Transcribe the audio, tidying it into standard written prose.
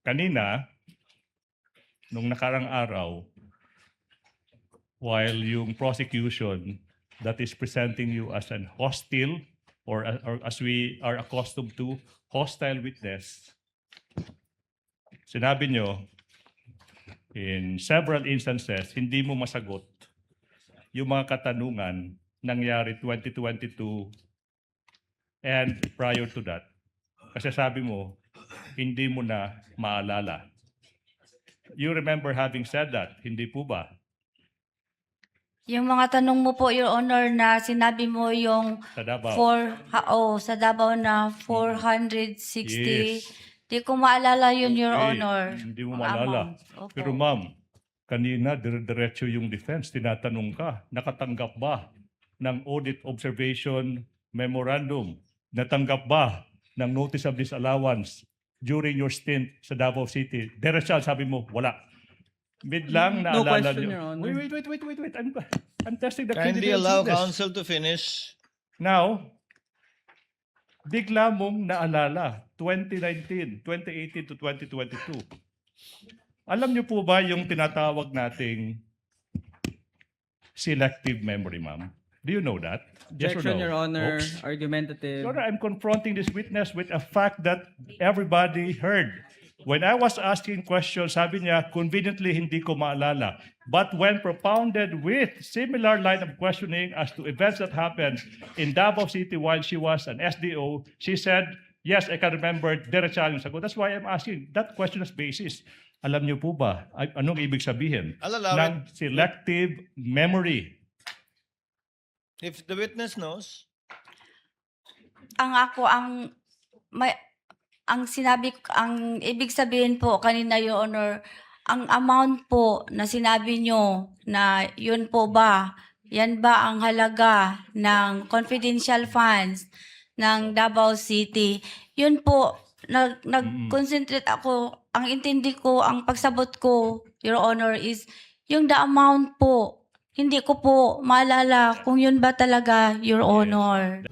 kanina, nung nakarang araw, while yung prosecution that is presenting you as an hostile or as we are accustomed to, hostile witness, sinabi nyo, in several instances, hindi mo masagot yung mga katanungan nangyari 2022 and prior to that. Kasi sabi mo, hindi mo na maalala. You remember having said that, hindi po ba? Yung mga tanong mo po, Your Honor, na sinabi mo yung Sa Davao. sa Davao na 460. Yes. Di ko maalala yun, Your Okay, Honor. hindi mo Ang maalala. amount. Opo. Pero ma'am, kanina dire-diretso yung defense, tinatanong ka, nakatanggap ba ng audit observation memorandum? Natanggap ba ng notice of disallowance during your stint sa Davao City? Diretso, sabi mo, wala. Biglang No naalala question, nyo. Your Honor. Wait. I'm testing the Kindly credibility allow of this. counsel to finish. Now, bigla mong naalala, 2019, 2018 to 2022. Alam niyo po ba yung tinatawag nating selective memory, ma'am? Do you know that? Yes or Objection, no? Your Honor. Oops. Argumentative. Your Honor, I'm confronting this witness with a fact that everybody heard. When I was asking questions, sabi niya, conveniently hindi ko maalala. But when propounded with similar line of questioning as to events that happened in Davao City while she was an SDO, she said, yes, I can remember, diretsa yung sagot. That's why I'm asking that question as basis. Alam niyo po ba, anong ibig sabihin I'll allow ng selective memory? If the witness knows, Ang ibig sabihin po kanina, Your Honor, ang amount po na sinabi nyo na yun po ba, yan ba ang halaga ng confidential funds ng Davao City? Yun po, nag-concentrate ako, ang intindi ko, ang pagsabot ko, Your Honor, is yung the amount po. Hindi ko po maalala kung yun ba talaga, Your Honor.